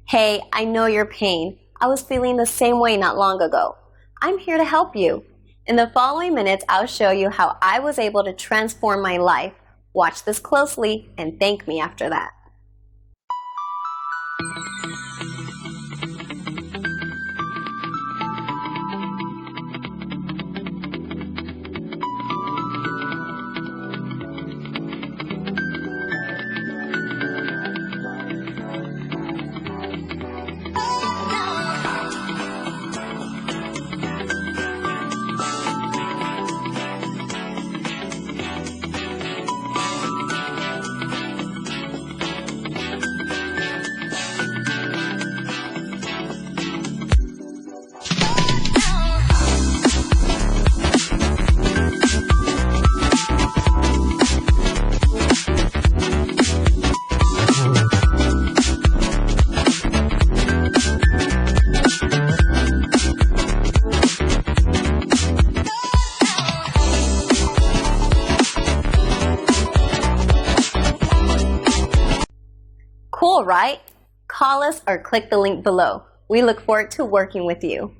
Hey, I know your pain. I was feeling the same way not long ago. I'm here to help you. In the following minutes, I'll show you how I was able to transform my life. Watch this closely and thank me after that. Cool, right? Call us or click the link below. We look forward to working with you.